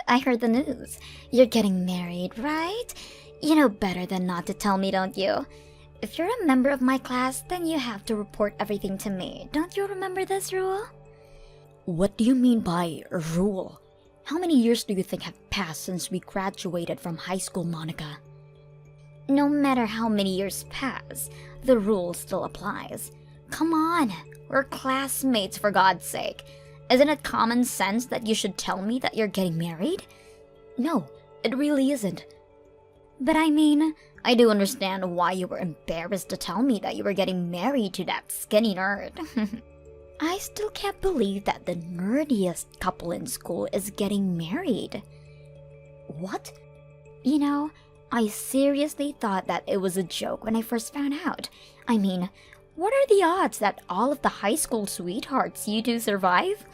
I heard the news. You're getting married, right? You know better than not to tell me, don't you? If you're a member of my class, then you have to report everything to me. Don't you remember this rule? What do you mean by rule? How many years do you think have passed since we graduated from high school, Monica? No matter how many years pass, the rule still applies. Come on, we're classmates for God's sake. Isn't it common sense that you should tell me that you're getting married? No, it really isn't. But I mean, I do understand why you were embarrassed to tell me that you were getting married to that skinny nerd. I still can't believe that the nerdiest couple in school is getting married. What? You know, I seriously thought that it was a joke when I first found out. I mean, what are the odds that all of the high school sweethearts you two survive?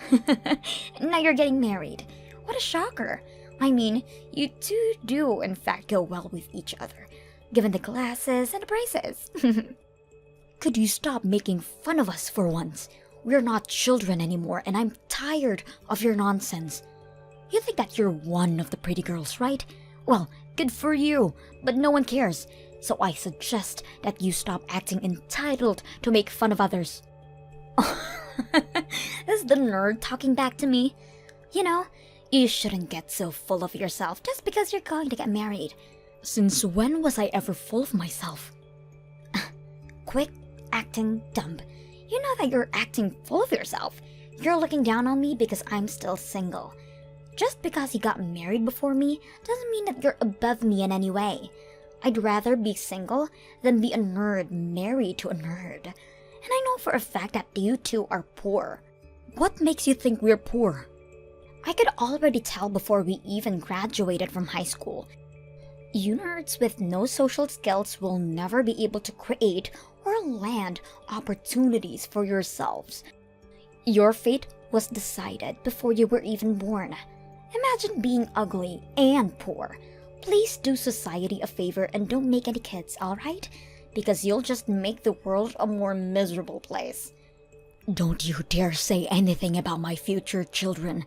Now you're getting married. What a shocker. I mean, you two do in fact go well with each other, given the glasses and the braces. Could you stop making fun of us for once? We're not children anymore, and I'm tired of your nonsense. You think that you're one of the pretty girls, right? Well, good for you, but no one cares. So I suggest that you stop acting entitled to make fun of others. Is the nerd talking back to me? You know, you shouldn't get so full of yourself just because you're going to get married. Since when was I ever full of myself? Quit acting dumb. You know that you're acting full of yourself. You're looking down on me because I'm still single. Just because you got married before me doesn't mean that you're above me in any way. I'd rather be single than be a nerd married to a nerd. And I know for a fact that you two are poor. What makes you think we're poor? I could already tell before we even graduated from high school. You nerds with no social skills will never be able to create or land opportunities for yourselves. Your fate was decided before you were even born. Imagine being ugly and poor. Please do society a favor and don't make any kids, alright? Because you'll just make the world a more miserable place. Don't you dare say anything about my future children.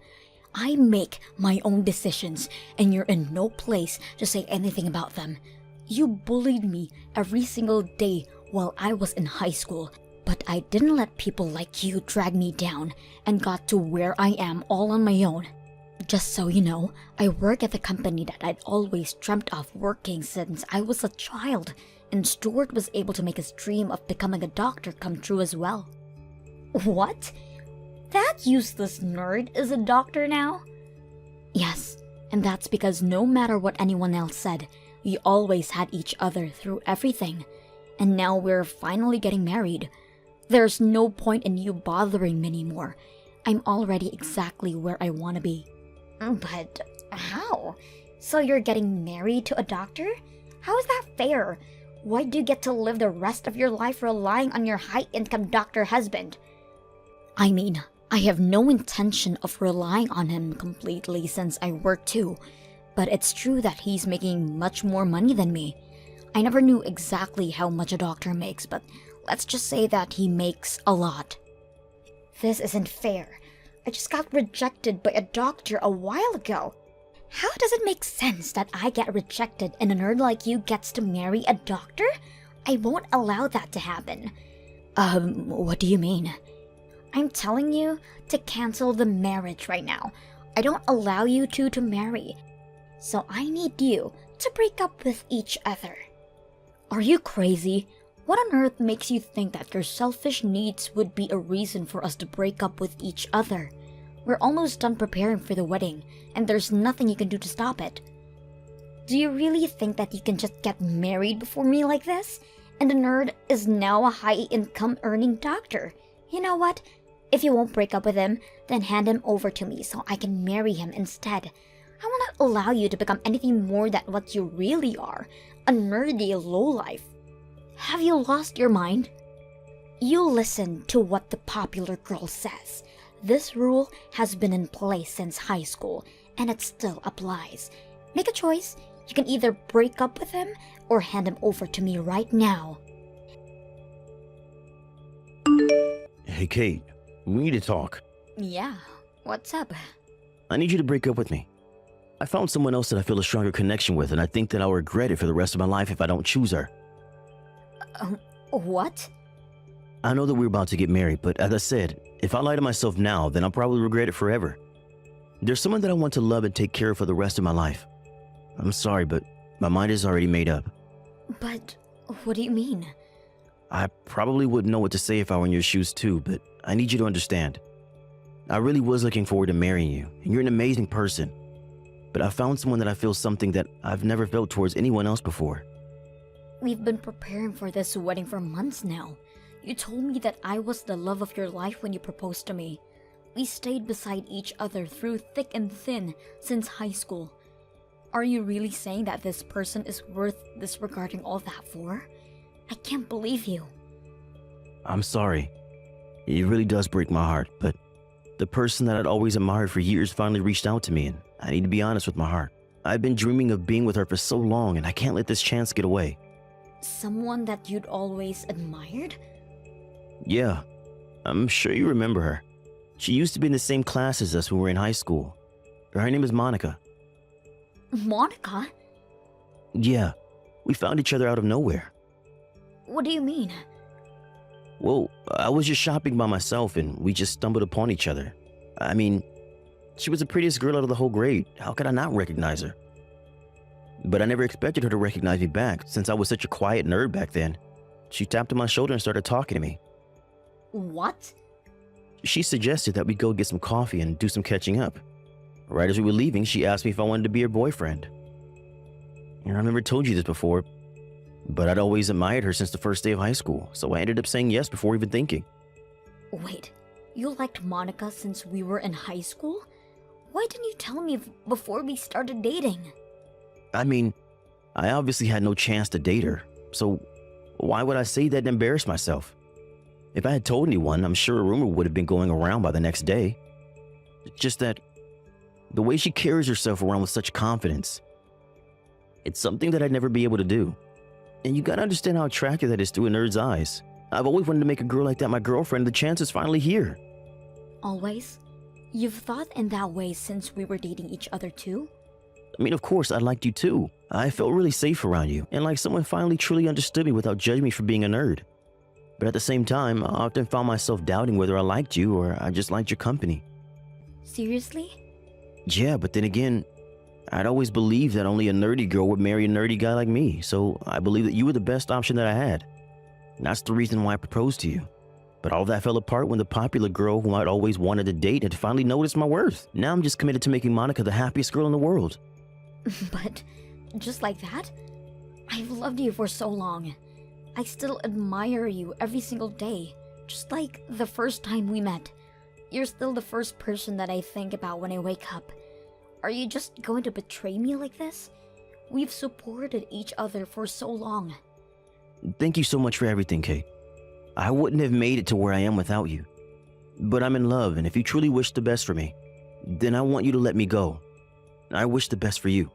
I make my own decisions, and you're in no place to say anything about them. You bullied me every single day while I was in high school, but I didn't let people like you drag me down and got to where I am all on my own. Just so you know, I work at the company that I'd always dreamt of working since I was a child, and Stewart was able to make his dream of becoming a doctor come true as well. What? That useless nerd is a doctor now? Yes, and that's because no matter what anyone else said, we always had each other through everything. And now we're finally getting married. There's no point in you bothering me anymore. I'm already exactly where I want to be. But how? So you're getting married to a doctor? How is that fair? Why do you get to live the rest of your life relying on your high-income doctor husband? I mean, I have no intention of relying on him completely since I work too. But it's true that he's making much more money than me. I never knew exactly how much a doctor makes, but let's just say that he makes a lot. This isn't fair. I just got rejected by a doctor a while ago. How does it make sense that I get rejected and a nerd like you gets to marry a doctor? I won't allow that to happen. What do you mean? I'm telling you to cancel the marriage right now. I don't allow you two to marry. So I need you to break up with each other. Are you crazy? What on earth makes you think that your selfish needs would be a reason for us to break up with each other? We're almost done preparing for the wedding, and there's nothing you can do to stop it. Do you really think that you can just get married before me like this? And the nerd is now a high-income earning doctor. You know what? If you won't break up with him, then hand him over to me so I can marry him instead. I will not allow you to become anything more than what you really are, a nerdy lowlife. Have you lost your mind? You listen to what the popular girl says. This rule has been in place since high school, and it still applies. Make a choice. You can either break up with him or hand him over to me right now. Hey, Kate, we need to talk. Yeah, what's up? I need you to break up with me. I found someone else that I feel a stronger connection with, and I think that I'll regret it for the rest of my life if I don't choose her. What? I know that we're about to get married, but as I said, if I lie to myself now, then I'll probably regret it forever. There's someone that I want to love and take care of for the rest of my life. I'm sorry, but my mind is already made up. But what do you mean? I probably wouldn't know what to say if I were in your shoes too, but I need you to understand. I really was looking forward to marrying you, and you're an amazing person. But I found someone that I feel something that I've never felt towards anyone else before. We've been preparing for this wedding for months now. You told me that I was the love of your life when you proposed to me. We stayed beside each other through thick and thin since high school. Are you really saying that this person is worth disregarding all that for? I can't believe you. I'm sorry. It really does break my heart, but the person that I'd always admired for years finally reached out to me, and I need to be honest with my heart. I've been dreaming of being with her for so long, and I can't let this chance get away. Someone that you'd always admired? Yeah, I'm sure you remember her. She used to be in the same class as us when we were in high school. Her name is Monica. Monica? Yeah, we found each other out of nowhere. What do you mean? Well, I was just shopping by myself and we just stumbled upon each other. I mean, she was the prettiest girl out of the whole grade. How could I not recognize her? But I never expected her to recognize me back since I was such a quiet nerd back then. She tapped on my shoulder and started talking to me. What? She suggested that we go get some coffee and do some catching up. Right as we were leaving, she asked me if I wanted to be her boyfriend. And I've never told you this before, but I'd always admired her since the first day of high school, so I ended up saying yes before even thinking. Wait, you liked Monica since we were in high school? Why didn't you tell me before we started dating? I mean, I obviously had no chance to date her, so why would I say that and embarrass myself? If I had told anyone, I'm sure a rumor would have been going around by the next day. It's just that the way she carries herself around with such confidence, it's something that I'd never be able to do. And you gotta understand how attractive that is through a nerd's eyes. I've always wanted to make a girl like that my girlfriend, the chance is finally here. Always? You've thought in that way since we were dating each other too? I mean, of course, I liked you too. I felt really safe around you, and like someone finally truly understood me without judging me for being a nerd. But at the same time, I often found myself doubting whether I liked you or I just liked your company. Seriously? Yeah, but then again, I'd always believed that only a nerdy girl would marry a nerdy guy like me, so I believed that you were the best option that I had. And that's the reason why I proposed to you. But all that fell apart when the popular girl whom I'd always wanted to date had finally noticed my worth. Now I'm just committed to making Monica the happiest girl in the world. But just like that? I've loved you for so long. I still admire you every single day, just like the first time we met. You're still the first person that I think about when I wake up. Are you just going to betray me like this? We've supported each other for so long. Thank you so much for everything, Kate. I wouldn't have made it to where I am without you. But I'm in love, and if you truly wish the best for me, then I want you to let me go. I wish the best for you.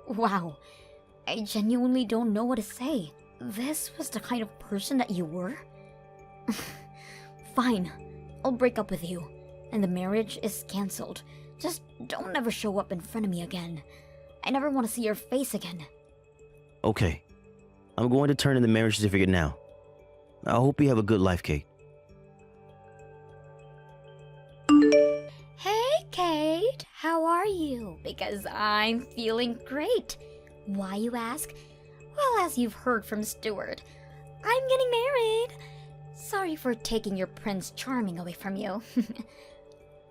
Wow, I genuinely don't know what to say. This was the kind of person that you were? Fine, I'll break up with you, and the marriage is cancelled. Just don't ever show up in front of me again. I never want to see your face again. Okay, I'm going to turn in the marriage certificate now. I hope you have a good life, Kate. Hey, Kate, how are you? Because I'm feeling great. Why, you ask? Well, as you've heard from Stewart, I'm getting married. Sorry for taking your Prince Charming away from you.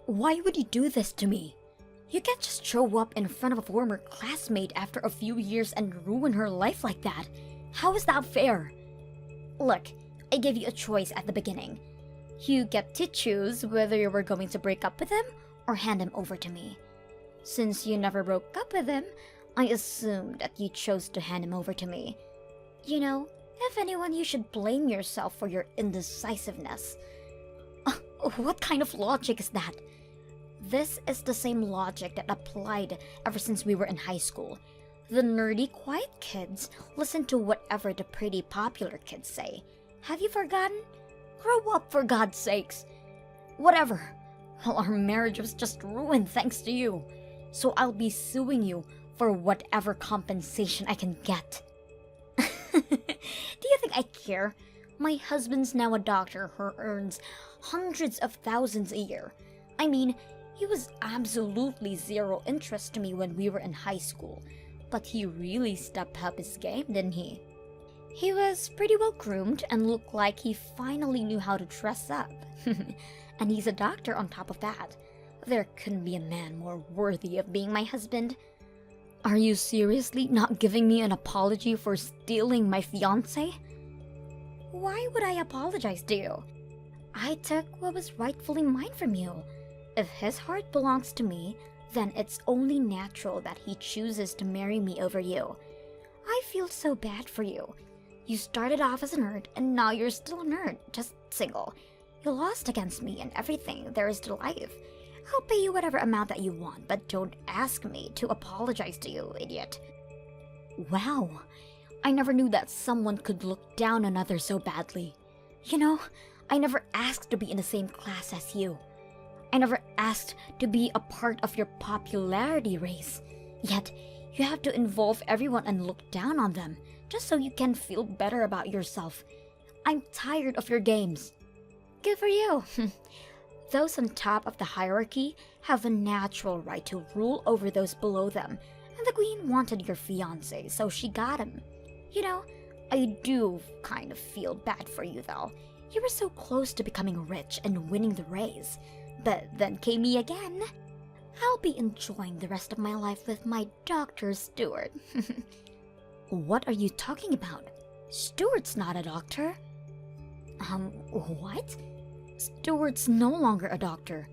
Why would you do this to me? You can't just show up in front of a former classmate after a few years and ruin her life like that. How is that fair? Look, I gave you a choice at the beginning. You get to choose whether you were going to break up with him or hand him over to me. Since you never broke up with him, I assumed that you chose to hand him over to me. You know, if anyone, you should blame yourself for your indecisiveness. What kind of logic is that? This is the same logic that applied ever since we were in high school. The nerdy, quiet kids listen to whatever the pretty, popular kids say. Have you forgotten? Grow up, for God's sakes. Whatever. Well, our marriage was just ruined thanks to you. so I'll be suing you for whatever compensation I can get. Do you think I care? My husband's now a doctor who earns hundreds of thousands a year. I mean, he was absolutely zero interest to me when we were in high school, but he really stepped up his game, didn't he? He was pretty well groomed and looked like he finally knew how to dress up. And he's a doctor on top of that. There couldn't be a man more worthy of being my husband. Are you seriously not giving me an apology for stealing my fiancé? Why would I apologize to you? I took what was rightfully mine from you. If his heart belongs to me, then it's only natural that he chooses to marry me over you. I feel so bad for you. You started off as a nerd, and now you're still a nerd, just single. You lost against me and everything there is to life. I'll pay you whatever amount that you want, but don't ask me to apologize to you, idiot. Wow, I never knew that someone could look down on others so badly. You know, I never asked to be in the same class as you. I never asked to be a part of your popularity race. Yet, you have to involve everyone and look down on them, just so you can feel better about yourself. I'm tired of your games. Good for you. Those on top of the hierarchy have a natural right to rule over those below them, and the queen wanted your fiancé, so she got him. You know, I do kind of feel bad for you though. You were so close to becoming rich and winning the race, but then came me again. I'll be enjoying the rest of my life with my Dr. Stewart. What are you talking about? Stewart's not a doctor. What? Stewart's no longer a doctor.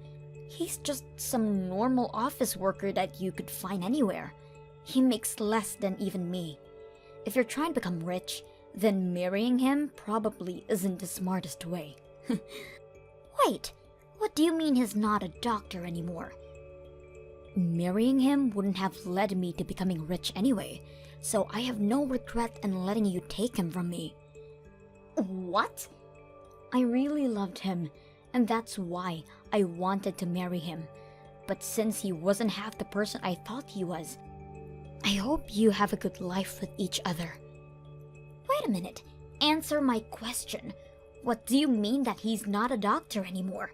He's just some normal office worker that you could find anywhere. He makes less than even me. If you're trying to become rich, then marrying him probably isn't the smartest way. Wait, what do you mean he's not a doctor anymore? Marrying him wouldn't have led me to becoming rich anyway, so I have no regret in letting you take him from me. What? I really loved him, and that's why I wanted to marry him. But since he wasn't half the person I thought he was, I hope you have a good life with each other. Wait a minute, answer my question. What do you mean that he's not a doctor anymore?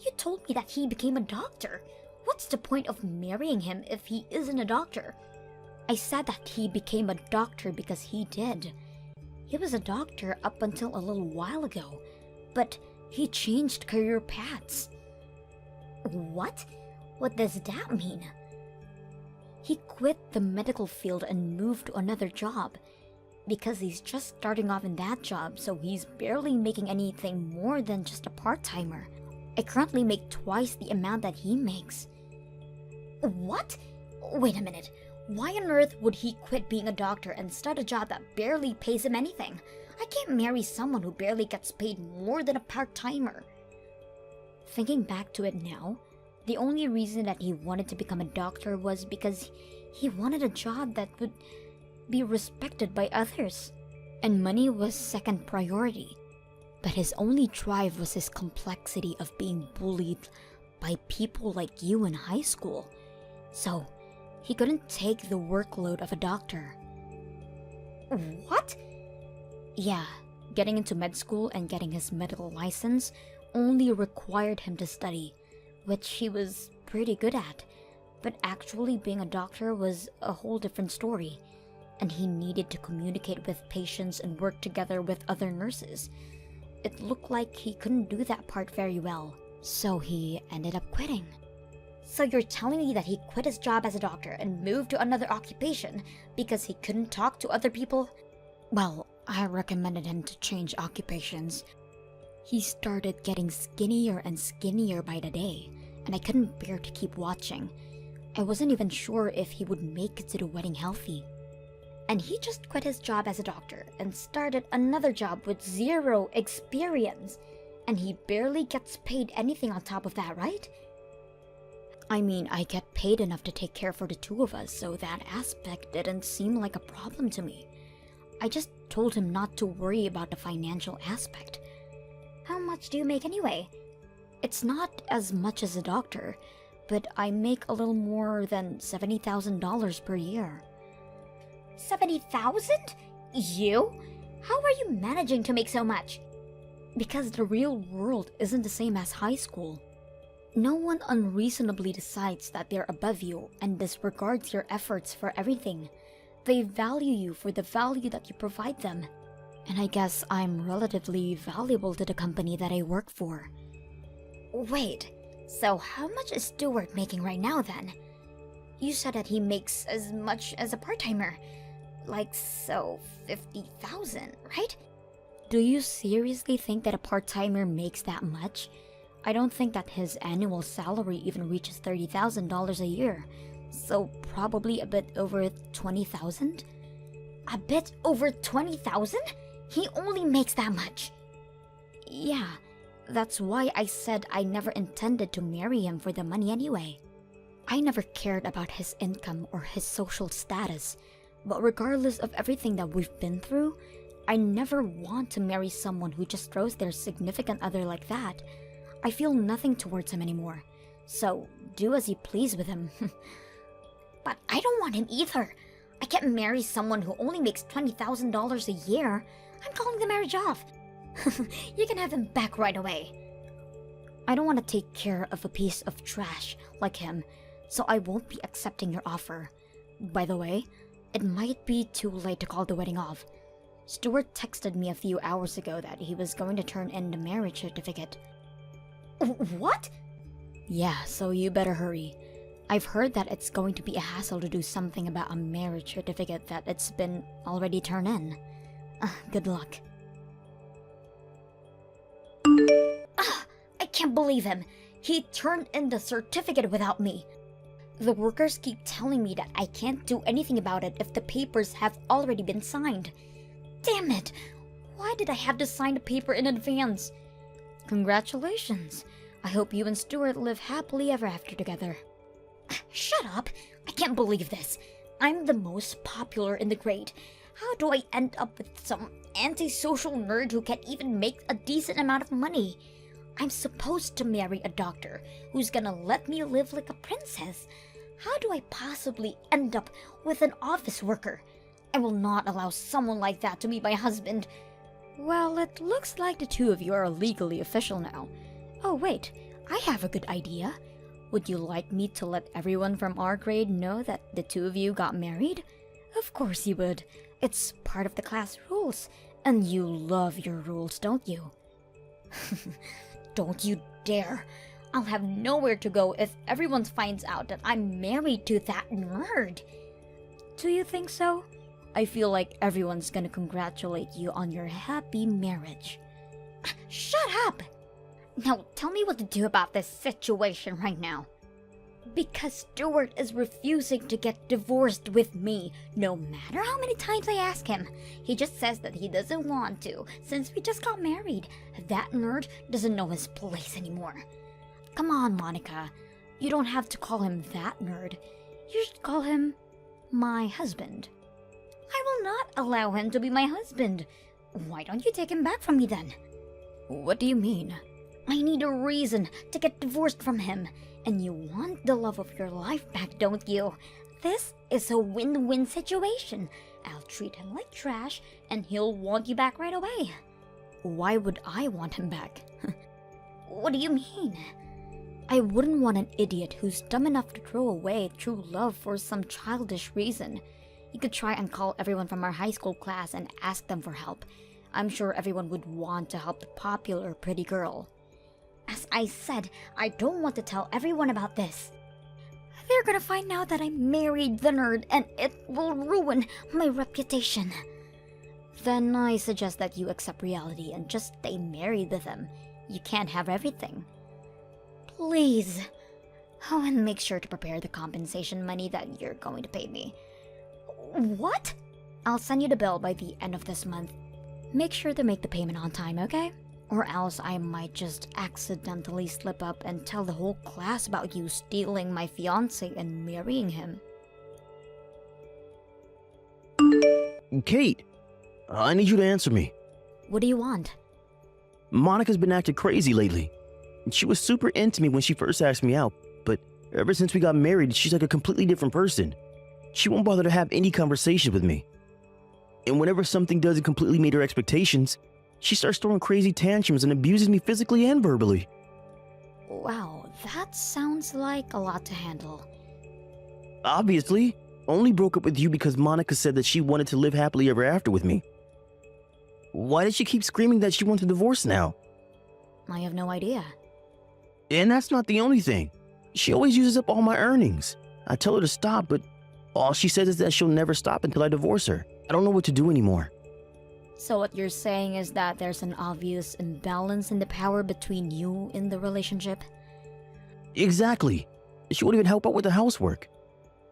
You told me that he became a doctor. What's the point of marrying him if he isn't a doctor? I said that he became a doctor because he did. He was a doctor up until a little while ago, but he changed career paths. What? What does that mean? He quit the medical field and moved to another job. Because he's just starting off in that job, so he's barely making anything more than just a part-timer. I currently make twice the amount that he makes. What? Wait a minute. Why on earth would he quit being a doctor and start a job that barely pays him anything? I can't marry someone who barely gets paid more than a part-timer. Thinking back to it now, the only reason that he wanted to become a doctor was because he wanted a job that would be respected by others. And money was second priority. But his only drive was his complexity of being bullied by people like you in high school. So, he couldn't take the workload of a doctor. What? Yeah, getting into med school and getting his medical license only required him to study, which he was pretty good at. But actually being a doctor was a whole different story, and he needed to communicate with patients and work together with other nurses. It looked like he couldn't do that part very well, so he ended up quitting. So you're telling me that he quit his job as a doctor and moved to another occupation because he couldn't talk to other people? Well, I recommended him to change occupations. He started getting skinnier and skinnier by the day, and I couldn't bear to keep watching. I wasn't even sure if he would make it to the wedding healthy. And he just quit his job as a doctor and started another job with zero experience. And he barely gets paid anything on top of that, right? I mean, I get paid enough to take care for the two of us, so that aspect didn't seem like a problem to me. I just told him not to worry about the financial aspect. How much do you make anyway? It's not as much as a doctor, but I make a little more than $70,000 per year. 70,000? You? How are you managing to make so much? Because the real world isn't the same as high school. No one unreasonably decides that they're above you and disregards your efforts for everything. They value you for the value that you provide them. And I guess I'm relatively valuable to the company that I work for. Wait, so how much is Stewart making right now then? You said that he makes as much as a part-timer. Like, so 50,000, right? Do you seriously think that a part-timer makes that much? I don't think that his annual salary even reaches $30,000 a year. So probably a bit over 20,000? A bit over 20,000? He only makes that much. Yeah, that's why I said I never intended to marry him for the money anyway. I never cared about his income or his social status. But regardless of everything that we've been through, I never want to marry someone who just throws their significant other like that. I feel nothing towards him anymore. So, do as you please with him. But I don't want him either. I can't marry someone who only makes $20,000 a year. I'm calling the marriage off. You can have him back right away. I don't want to take care of a piece of trash like him, so I won't be accepting your offer. By the way, it might be too late to call the wedding off. Stewart texted me a few hours ago that he was going to turn in the marriage certificate. What? Yeah, so you better hurry. I've heard that it's going to be a hassle to do something about a marriage certificate that it's been already turned in. Good luck. I can't believe him. He turned in the certificate without me. The workers keep telling me that I can't do anything about it if the papers have already been signed. Damn it! Why did I have to sign the paper in advance? Congratulations. I hope you and Stewart live happily ever after together. Shut up! I can't believe this. I'm the most popular in the grade. How do I end up with some antisocial nerd who can't even make a decent amount of money? I'm supposed to marry a doctor who's gonna let me live like a princess. How do I possibly end up with an office worker? I will not allow someone like that to be my husband. Well, it looks like the two of you are legally official now. Oh wait, I have a good idea. Would you like me to let everyone from our grade know that the two of you got married? Of course you would. It's part of the class rules. And you love your rules, don't you? Don't you dare. I'll have nowhere to go if everyone finds out that I'm married to that nerd. Do you think so? I feel like everyone's gonna congratulate you on your happy marriage. Shut up! Now tell me what to do about this situation right now. Because Stewart is refusing to get divorced with me, no matter how many times I ask him. He just says that he doesn't want to, since we just got married. That nerd doesn't know his place anymore. Come on, Monica. You don't have to call him that nerd. You should call him my husband. I will not allow him to be my husband. Why don't you take him back from me then? What do you mean? I need a reason to get divorced from him. And you want the love of your life back, don't you? This is a win-win situation. I'll treat him like trash, and he'll want you back right away. Why would I want him back? What do you mean? I wouldn't want an idiot who's dumb enough to throw away true love for some childish reason. You could try and call everyone from our high school class and ask them for help. I'm sure everyone would want to help the popular pretty girl. As I said, I don't want to tell everyone about this. They're gonna find out that I married the nerd, and it will ruin my reputation. Then I suggest that you accept reality and just stay married with him. You can't have everything. Please. Oh, and make sure to prepare the compensation money that you're going to pay me. What? I'll send you the bill by the end of this month. Make sure to make the payment on time, okay? Or else I might just accidentally slip up and tell the whole class about you stealing my fiancé and marrying him. Kate, I need you to answer me. What do you want? Monica's been acting crazy lately. She was super into me when she first asked me out, but Ever since we got married, she's like a completely different person. She won't bother to have any conversation with me. And whenever something doesn't completely meet her expectations, she starts throwing crazy tantrums and abuses me physically and verbally. Wow, that sounds like a lot to handle. Obviously, only broke up with you because Monica said that she wanted to live happily ever after with me. Why does she keep screaming that she wants a divorce now? I have no idea. And that's not the only thing. She always uses up all my earnings. I tell her to stop, but all she says is that she'll never stop until I divorce her. I don't know what to do anymore. So what you're saying is that there's an obvious imbalance in the power between you in the relationship? Exactly. She won't even help out with the housework.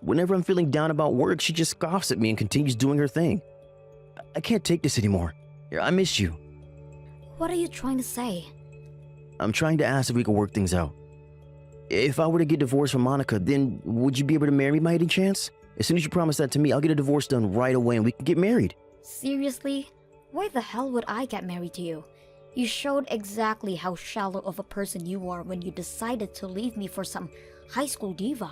Whenever I'm feeling down about work, she just scoffs at me and continues doing her thing. I can't take this anymore. I miss you. What are you trying to say? I'm trying to ask if we could work things out. If I were to get divorced from Monica, then would you be able to marry me by any chance? As soon as you promise that to me, I'll get a divorce done right away and we can get married. Seriously? Why the hell would I get married to you? You showed exactly how shallow of a person you are when you decided to leave me for some high school diva.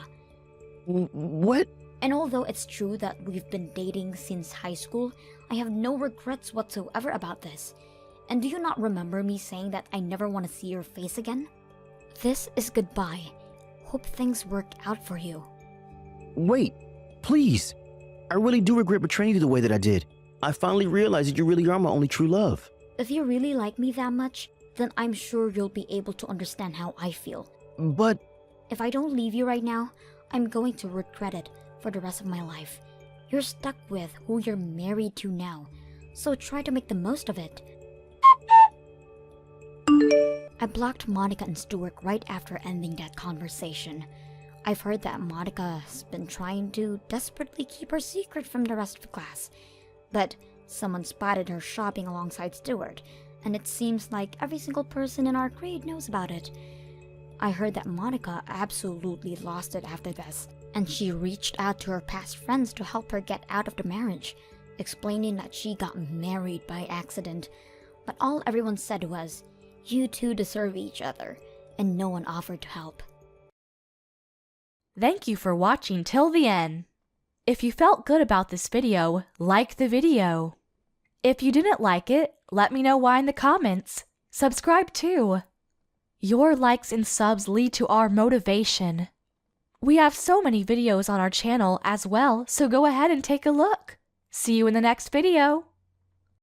What? And although it's true that we've been dating since high school, I have no regrets whatsoever about this. And do you not remember me saying that I never want to see your face again? This is goodbye. Hope things work out for you. Wait, please. I really do regret betraying you the way that I did. I finally realized that you really are my only true love. If you really like me that much, then I'm sure you'll be able to understand how I feel. But If I don't leave you right now, I'm going to regret it for the rest of my life. You're stuck with who you're married to now, so try to make the most of it. I blocked Monica and Stewart right after ending that conversation. I've heard that Monica's been trying to desperately keep her secret from the rest of the class, but someone spotted her shopping alongside Stewart, and it seems like every single person in our grade knows about it. I heard that Monica absolutely lost it after this, and she reached out to her past friends to help her get out of the marriage, explaining that she got married by accident. But all everyone said was, "You two deserve each other," and no one offered to help. Thank you for watching till the end. If you felt good about this video, like the video. If you didn't like it, let me know why in the comments. Subscribe too. Your likes and subs lead to our motivation. We have so many videos on our channel as well, so go ahead and take a look. See you in the next video.